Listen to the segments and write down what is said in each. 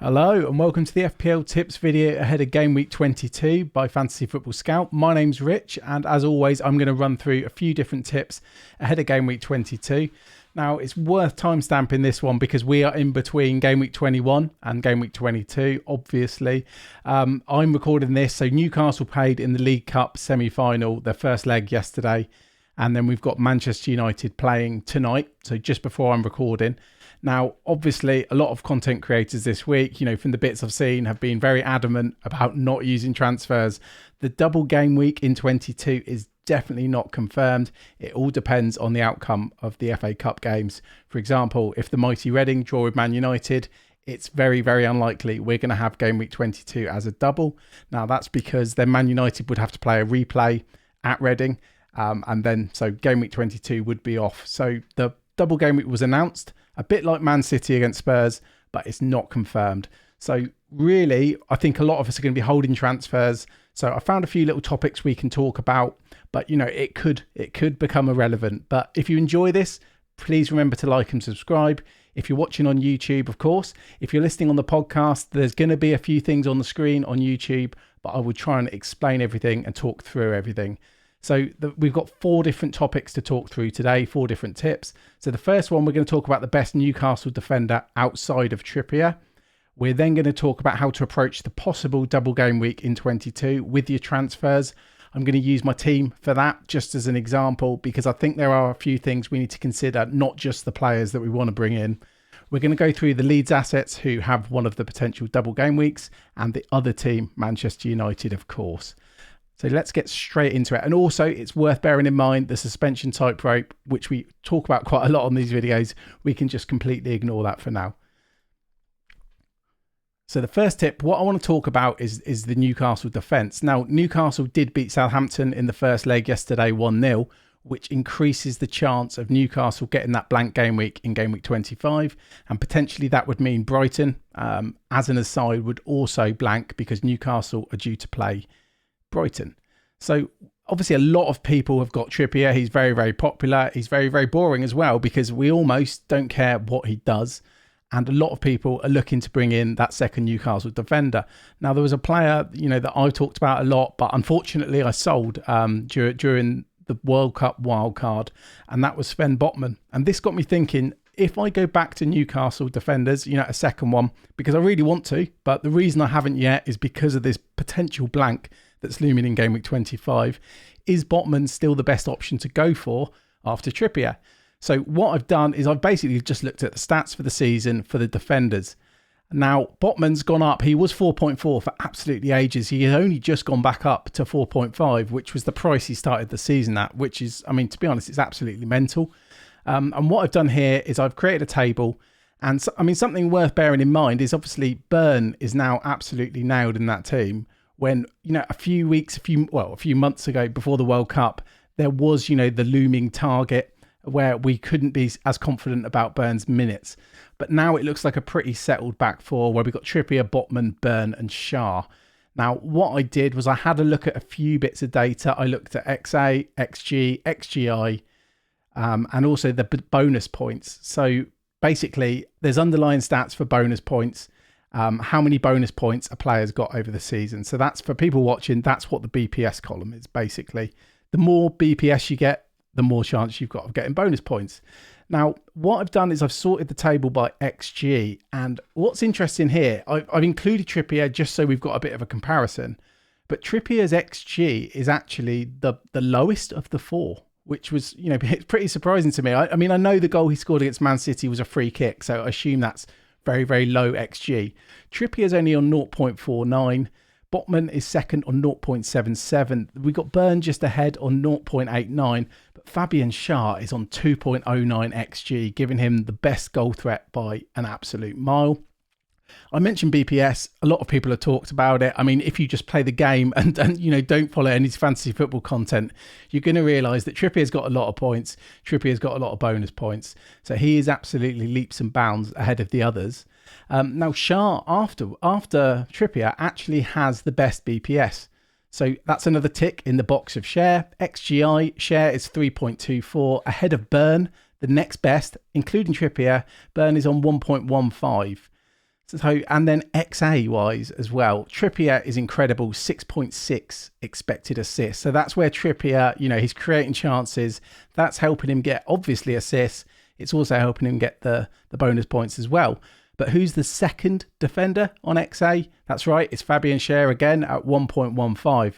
Hello and welcome to the FPL tips video ahead of game week 22 by Fantasy Football Scout. My name's Rich and as always I'm going to run through a few different tips ahead of game week 22. Now it's worth timestamping this one because we are in between game week 21 and game week 22 obviously. I'm recording this, so Newcastle played in the League Cup semi-final, their first leg yesterday, and then we've got Manchester United playing tonight, so just before I'm recording. Now, obviously, a lot of content creators this week, from the bits I've seen, have been very adamant about not using transfers. The double game week in 22 is definitely not confirmed. It all depends on the outcome of the FA Cup games. For example, if the mighty Reading draw with Man United, it's very, very unlikely we're going to have game week 22 as a double. Now, that's because then Man United would have to play a replay at Reading, so game week 22 would be off. So the double game week was announced, a bit like Man City against Spurs, but it's not confirmed. So really, I think a lot of us are going to be holding transfers. So I found a few little topics we can talk about, but it could become irrelevant. But if you enjoy this, please remember to like and subscribe. If you're watching on YouTube, of course, if you're listening on the podcast, there's going to be a few things on the screen on YouTube, but I will try and explain everything and talk through everything. So we've got 4 different topics to talk through today, 4 different tips. So the first one, we're going to talk about the best Newcastle defender outside of Trippier. We're then going to talk about how to approach the possible double game week in 22 with your transfers. I'm going to use my team for that just as an example, because I think there are a few things we need to consider, not just the players that we want to bring in. We're going to go through the Leeds assets who have one of the potential double game weeks, and the other team, Manchester United, of course. So let's get straight into it. And also, it's worth bearing in mind the suspension type rope, which we talk about quite a lot on these videos. We can just completely ignore that for now. So the first tip, what I want to talk about is the Newcastle defence. Now, Newcastle did beat Southampton in the first leg yesterday 1-0, which increases the chance of Newcastle getting that blank game week in game week 25. And potentially that would mean Brighton, as an aside, would also blank because Newcastle are due to play Brighton. So obviously a lot of people have got Trippier. He's very, very popular. He's very, very boring as well because we almost don't care what he does. And a lot of people are looking to bring in that second Newcastle defender. Now, there was a player, that I talked about a lot, but unfortunately I sold during the World Cup wildcard, and that was Sven Botman. And this got me thinking, if I go back to Newcastle defenders, a second one, because I really want to, but the reason I haven't yet is because of this potential blank that's looming in game week 25. Is Botman still the best option to go for after Trippier? So what I've done is I've basically just looked at the stats for the season for the defenders. Now, Botman's gone up. He was 4.4 for absolutely ages. He has only just gone back up to 4.5, which was the price he started the season at, which is, to be honest, it's absolutely mental. And what I've done here is I've created a table. And something worth bearing in mind is obviously Burn is now absolutely nailed in that team. When, a few months ago before the World Cup, there was, the looming target where we couldn't be as confident about Burn's minutes. But now it looks like a pretty settled back four where we've got Trippier, Botman, Burn and Shah. Now, what I did was I had a look at a few bits of data. I looked at XA, XG, XGI, and also the bonus points. So basically, there's underlying stats for bonus points. How many bonus points a player's got over the season. So that's, for people watching, that's what the BPS column is basically. The more BPS you get, the more chance you've got of getting bonus points. Now, what I've done is I've sorted the table by XG. And what's interesting here, I've included Trippier just so we've got a bit of a comparison. But Trippier's XG is actually the lowest of the 4, which was, it's pretty surprising to me. I know the goal he scored against Man City was a free kick, so I assume that's very, very low XG. Trippier's only on 0.49. Botman is second on 0.77. We've got Burn just ahead on 0.89. But Fabian Schär is on 2.09 XG, giving him the best goal threat by an absolute mile. I mentioned BPS. A lot of people have talked about it. If you just play the game and don't follow any fantasy football content, you're going to realise that Trippier's got a lot of points. Trippier's got a lot of bonus points. So he is absolutely leaps and bounds ahead of the others. Now, Shah, after Trippier, actually has the best BPS. So that's another tick in the box of Share. XGI, Share is 3.24 ahead of Burn, the next best, including Trippier. Burn is on 1.15. So, and then XA wise as well, Trippier is incredible, 6.6 expected assists. So that's where Trippier, he's creating chances. That's helping him get obviously assists. It's also helping him get the bonus points as well. But who's the second defender on XA? That's right, it's Fabian Schär again at 1.15.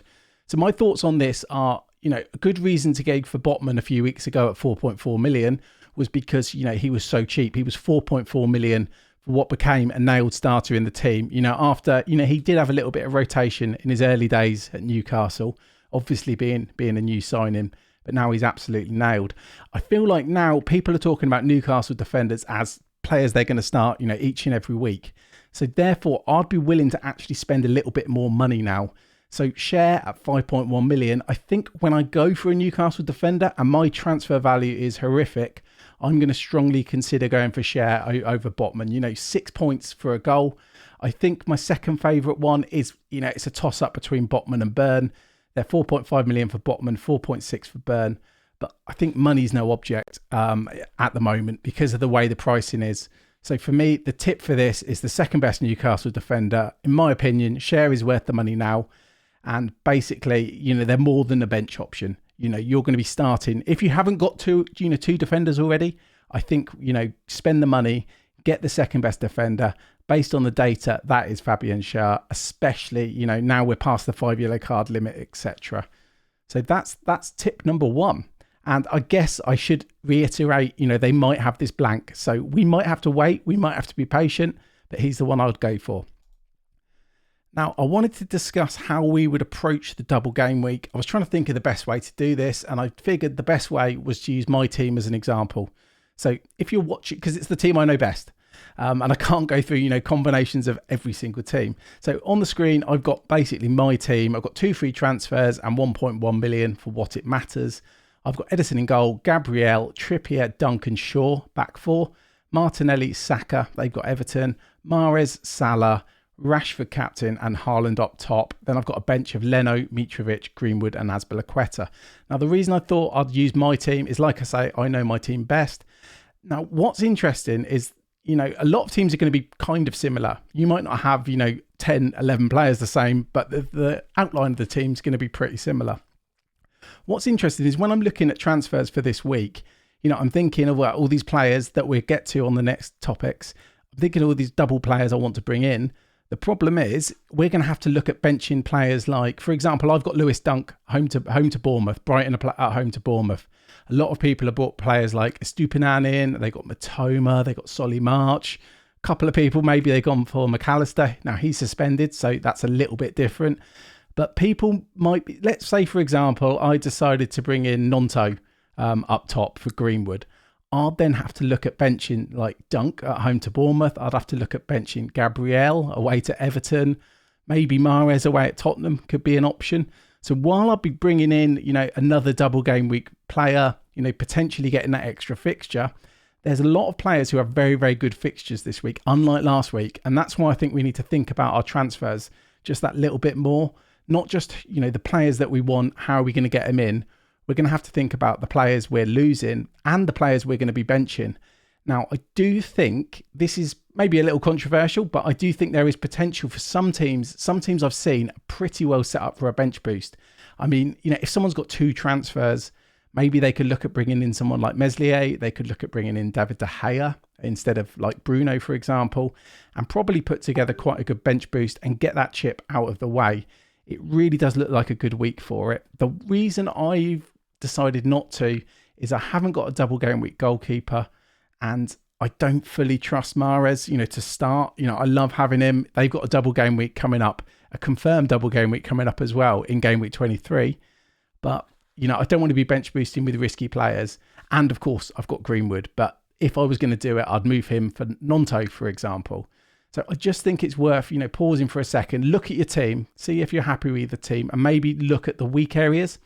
So my thoughts on this are, a good reason to go for Botman a few weeks ago at 4.4 million was because, he was so cheap. He was 4.4 million for what became a nailed starter in the team. After, he did have a little bit of rotation in his early days at Newcastle, obviously being a new signing, but now he's absolutely nailed. I feel like now people are talking about Newcastle defenders as players they're going to start, each and every week. So therefore, I'd be willing to actually spend a little bit more money now. So Schär at 5.1 million. I think when I go for a Newcastle defender and my transfer value is horrific, I'm going to strongly consider going for Schär over Botman. 6 points for a goal. I think my second favourite one is, it's a toss-up between Botman and Burn. They're 4.5 million for Botman, 4.6 for Burn. But I think money's no object at the moment because of the way the pricing is. So for me, the tip for this is the second best Newcastle defender. In my opinion, Schär is worth the money now. And basically, they're more than a bench option. You're going to be starting. If you haven't got two defenders already, I think, spend the money, get the second best defender. Based on the data, that is Fabian Schär, especially, now we're past the 5 yellow card limit, etc. So that's tip number one. And I guess I should reiterate, they might have this blank. So we might have to wait. We might have to be patient, but he's the one I would go for. Now, I wanted to discuss how we would approach the double game week. I was trying to think of the best way to do this, and I figured the best way was to use my team as an example. So if you're watching, because it's the team I know best, and I can't go through, combinations of every single team. So on the screen, I've got basically my team. I've got 2 free transfers and 1.1 million for what it matters. I've got Edison in goal, Gabriel, Trippier, Duncan, Shaw, back 4, Martinelli, Saka, they've got Everton, Mahrez, Salah, Rashford captain and Haaland up top. Then I've got a bench of Leno, Mitrovic, Greenwood and Azpilicueta. Now the reason I thought I'd use my team is, like I say, I know my team best. Now what's interesting is, a lot of teams are going to be kind of similar. You might not have, 10, 11 players the same, but the outline of the team is going to be pretty similar. What's interesting is when I'm looking at transfers for this week, I'm thinking of all these players that we'll get to on the next topics. I'm thinking of all these double players I want to bring in. The problem is we're going to have to look at benching players like, for example, I've got Lewis Dunk home to Bournemouth, Brighton at home to Bournemouth. A lot of people have brought players like Estupinan in. They got Matoma, they got Solly March. A couple of people, maybe they've gone for McAllister. Now he's suspended, so that's a little bit different. But people might be, let's say, for example, I decided to bring in Nonto up top for Greenwood. I'd then have to look at benching like Dunk at home to Bournemouth. I'd have to look at benching Gabriel away to Everton. Maybe Mahrez away at Tottenham could be an option. So while I'd be bringing in, another double game week player, potentially getting that extra fixture, there's a lot of players who have very, very good fixtures this week, unlike last week. And that's why I think we need to think about our transfers just that little bit more. Not just, the players that we want, how are we going to get them in? We're going to have to think about the players we're losing and the players we're going to be benching. Now, I do think this is maybe a little controversial, but I do think there is potential for some teams. Some teams I've seen are pretty well set up for a bench boost. I mean, if someone's got 2 transfers, maybe they could look at bringing in someone like Meslier. They could look at bringing in David De Gea instead of like Bruno, for example, and probably put together quite a good bench boost and get that chip out of the way. It really does look like a good week for it. The reason I've decided not to is I haven't got a double game week goalkeeper and I don't fully trust Mahrez, to start. I love having him. They've got a double game week coming up, a confirmed double game week coming up as well in game week 23. But, I don't want to be bench boosting with risky players. And of course, I've got Greenwood. But if I was going to do it, I'd move him for Nonto, for example. So I just think it's worth, pausing for a second, look at your team, see if you're happy with the team and maybe look at the weak areas.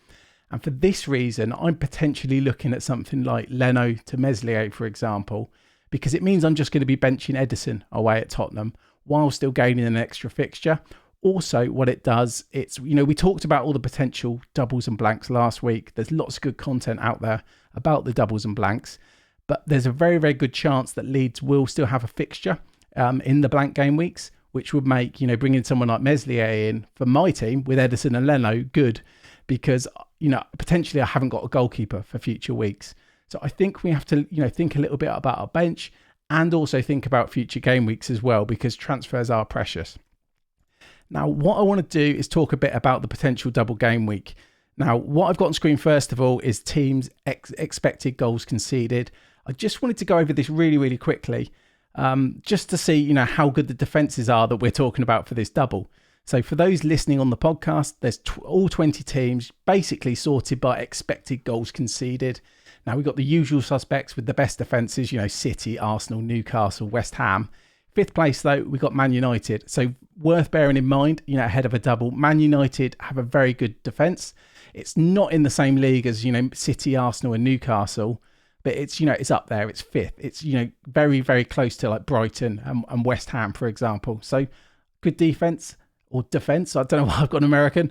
And for this reason, I'm potentially looking at something like Leno to Meslier, for example, because it means I'm just going to be benching Edison away at Tottenham while still gaining an extra fixture. Also, what it does, it's, we talked about all the potential doubles and blanks last week. There's lots of good content out there about the doubles and blanks, but there's a very, very good chance that Leeds will still have a fixture. in the blank game weeks, which would make, bringing someone like Meslier in for my team with Edison and Leno good, because, potentially I haven't got a goalkeeper for future weeks. So I think we have to, think a little bit about our bench and also think about future game weeks as well, because transfers are precious. Now, what I want to do is talk a bit about the potential double game week. Now, what I've got on screen, first of all, is teams' expected goals conceded. I just wanted to go over this really, really quickly, just to see, how good the defences are that we're talking about for this double. So for those listening on the podcast, there's all 20 teams basically sorted by expected goals conceded. Now, we've got the usual suspects with the best defences, City, Arsenal, Newcastle, West Ham. 5th place, though, we've got Man United. So worth bearing in mind, ahead of a double, Man United have a very good defence. It's not in the same league as, City, Arsenal and Newcastle, but it's, it's up there. It's 5th. It's, very, very close to like Brighton and West Ham, for example. So good defence or defence. I don't know why I've got an American.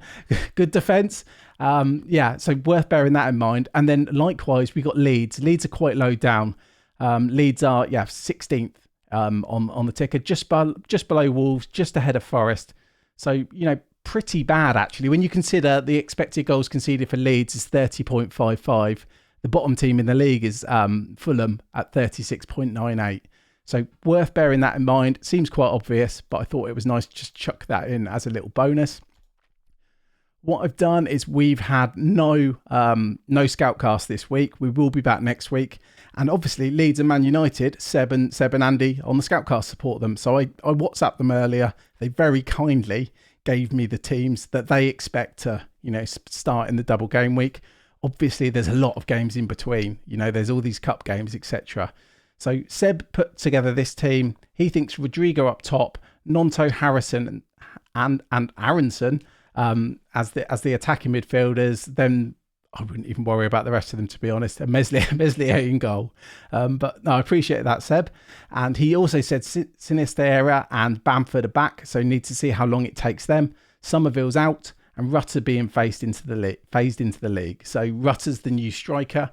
Good defence. So worth bearing that in mind. And then likewise, we got Leeds. Leeds are quite low down. Leeds are, 16th on the ticker, just below Wolves, just ahead of Forest. So, pretty bad actually. When you consider the expected goals conceded for Leeds is 30.55. The bottom team in the league is Fulham at 36.98. So worth bearing that in mind. Seems quite obvious, but I thought it was nice to just chuck that in as a little bonus. What I've done is we've had no Scoutcast this week. We will be back next week. And obviously Leeds and Man United, Seb and Andy on the Scoutcast support them. So I WhatsApped them earlier. They very kindly gave me the teams that they expect to, start in the double game week. Obviously, there's a lot of games in between. There's all these cup games, etc. So Seb put together this team. He thinks Rodrigo up top, Nonto, Harrison, and Aronson as the attacking midfielders. Then I wouldn't even worry about the rest of them, to be honest. And Meslier in goal. But no, I appreciate that, Seb. And he also said Sinisterra and Bamford are back, so need to see how long it takes them. Somerville's out, and Rutter being phased into the league. So Rutter's the new striker.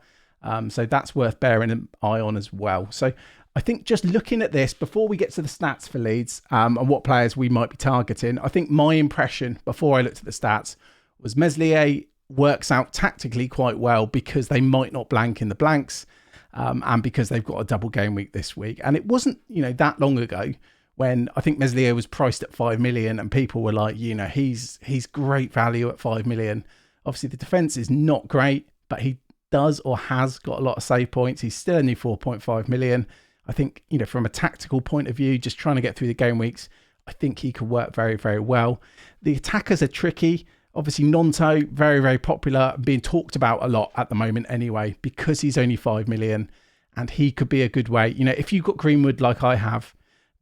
So that's worth bearing an eye on as well. So I think just looking at this, before we get to the stats for Leeds and what players we might be targeting, I think my impression before I looked at the stats was Meslier works out tactically quite well because they might not blank in the blanks and because they've got a double game week this week. And it wasn't, that long ago when I think Meslier was priced at 5 million and people were like, he's great value at 5 million. Obviously the defence is not great, but he does or has got a lot of save points. He's still only 4.5 million. I think, from a tactical point of view, just trying to get through the game weeks, I think he could work very, very well. The attackers are tricky. Obviously, Nonto, very, very popular, being talked about a lot at the moment anyway, because he's only 5 million and he could be a good way. If you've got Greenwood like I have,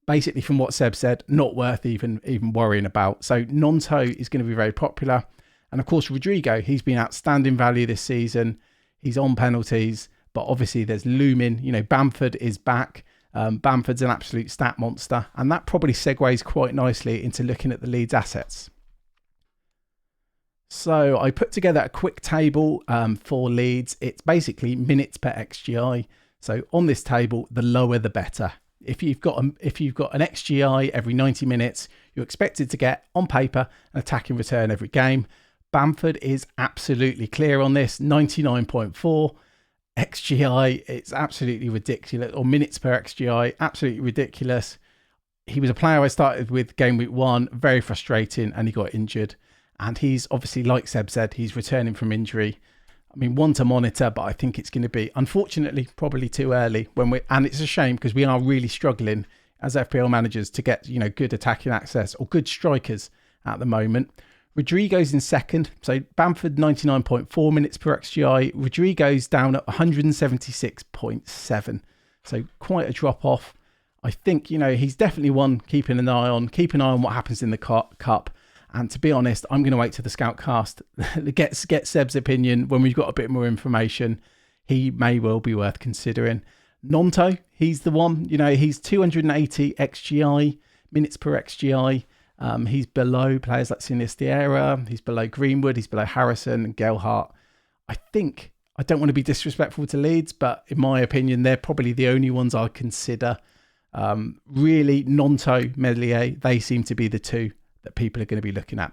basically from what Seb said, not worth even worrying about. So Nonto is going to be very popular. And of course, Rodrigo, he's been outstanding value this season. He's on penalties, but obviously there's looming, Bamford is back. Bamford's an absolute stat monster. And that probably segues quite nicely into looking at the Leeds assets. So I put together a quick table for Leeds. It's basically minutes per XGI. So on this table, the lower the better. If you've got an XGI every 90 minutes, you're expected to get, on paper, an attacking return every game. Bamford is absolutely clear on this, 99.4. XGI, it's absolutely ridiculous. Or minutes per XGI, absolutely ridiculous. He was a player I started with game week 1, very frustrating, and he got injured. And he's obviously, like Seb said, he's returning from injury. I mean, one to monitor, but I think it's going to be, unfortunately, probably too early. And it's a shame because we are really struggling as FPL managers to get, good attacking access or good strikers at the moment. Rodrigo's in second. So Bamford, 99.4 minutes per XGI. Rodrigo's down at 176.7. So quite a drop off. I think, he's definitely one keeping an eye on. Keep an eye on what happens in the cup. And to be honest, I'm going to wait till the Scoutcast, get Seb's opinion when we've got a bit more information. He may well be worth considering. Nonto, he's the one. He's 280 XGI, minutes per XGI. He's below players like Sinisterra. He's below Greenwood. He's below Harrison and Gelhardt. I don't want to be disrespectful to Leeds, but in my opinion, they're probably the only ones I'd consider Really, Nonto, Meslier, they seem to be the two that people are going to be looking at.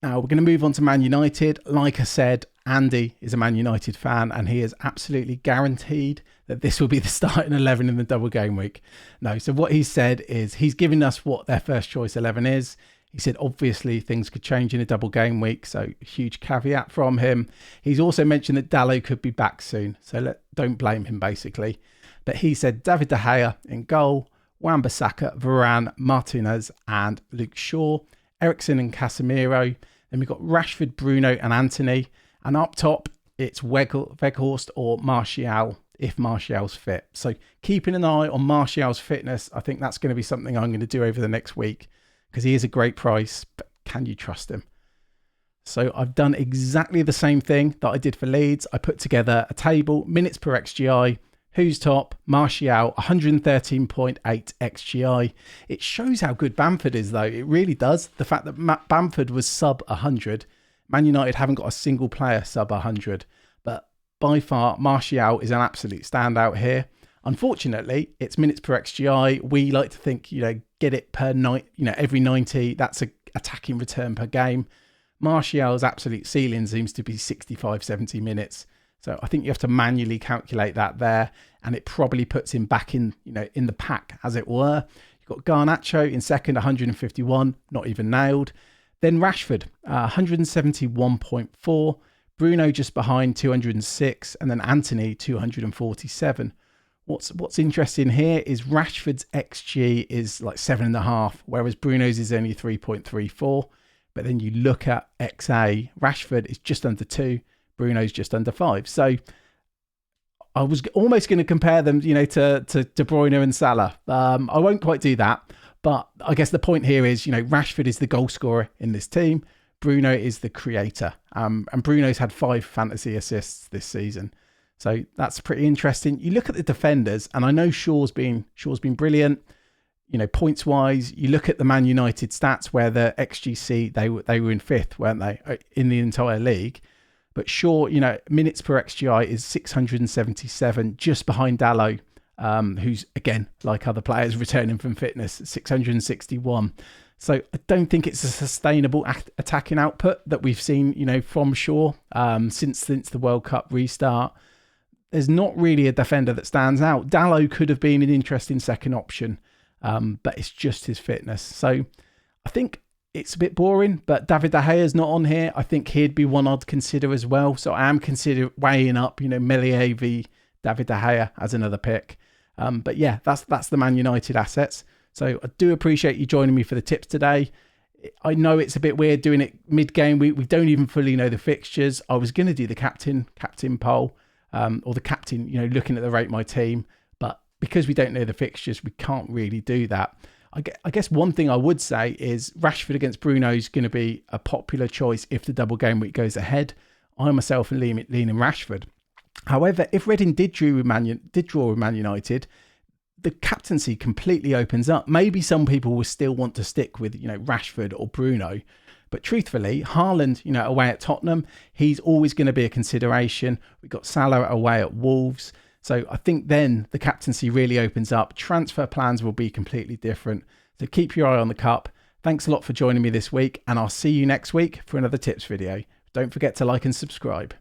Now we're going to move on to Man United. Like I said, Andy is a Man United fan and he is absolutely guaranteed that this will be the starting 11 in the double game week. No, so what he said is he's giving us what their first choice 11 is. He said, obviously, things could change in a double game week, so huge caveat from him. He's also mentioned that Dalot could be back soon, so don't blame him, basically. But he said David De Gea in goal, Wan-Bissaka, Varane, Martinez, and Luke Shaw, Eriksen and Casemiro. Then we've got Rashford, Bruno, and Anthony. And up top, it's Weghorst or Martial, if Martial's fit. So keeping an eye on Martial's fitness, I think that's going to be something I'm going to do over the next week, because he is a great price, but can you trust him? So I've done exactly the same thing that I did for Leeds. I put together a table, minutes per XGI, who's top, Martial, 113.8 XGI. It shows how good Bamford is, though. It really does. The fact that Bamford was sub 100. Man United haven't got a single player sub 100. But by far, Martial is an absolute standout here. Unfortunately, it's minutes per XGI. We like to think, get it per night, every 90. That's a attacking return per game. Martial's absolute ceiling seems to be 65, 70 minutes. So I think you have to manually calculate that there, and it probably puts him back in, in the pack, as it were. You've got Garnacho in second, 151, not even nailed. Then Rashford, 171.4. Bruno just behind, 206, and then Anthony, 247. What's interesting here is Rashford's XG is like 7.5, whereas Bruno's is only 3.34. But then you look at XA, Rashford is just under 2. Bruno's just under 5. So I was almost going to compare them, to De Bruyne and Salah. I won't quite do that. But I guess the point here is, Rashford is the goal scorer in this team. Bruno is the creator. And Bruno's had 5 fantasy assists this season. So that's pretty interesting. You look at the defenders, and I know Shaw's been brilliant. Points wise, you look at the Man United stats where the XGC, they were in 5th, weren't they, in the entire league. But Shaw, minutes per XGI is 677, just behind Dalot, who's, again, like other players, returning from fitness, 661. So I don't think it's a sustainable attacking output that we've seen, from Shaw since the World Cup restart. There's not really a defender that stands out. Dalot could have been an interesting second option, but it's just his fitness. So I think it's a bit boring, but David De Gea's not on here. I think he'd be one I'd consider as well. So I am weighing up, Meslier v David De Gea as another pick. But yeah, that's the Man United assets. So I do appreciate you joining me for the tips today. I know it's a bit weird doing it mid-game. We don't even fully know the fixtures. I was going to do the captain poll, or the captain, looking at the rate my team. But because we don't know the fixtures, we can't really do that. I guess one thing I would say is Rashford against Bruno is going to be a popular choice if the double game week goes ahead. I myself am leaning Rashford. However, if Reading did draw with Man United, the captaincy completely opens up. Maybe some people will still want to stick with, Rashford or Bruno. But truthfully, Haaland, away at Tottenham, he's always going to be a consideration. We've got Salah away at Wolves. So I think then the captaincy really opens up. Transfer plans will be completely different. So keep your eye on the cup. Thanks a lot for joining me this week, and I'll see you next week for another tips video. Don't forget to like and subscribe.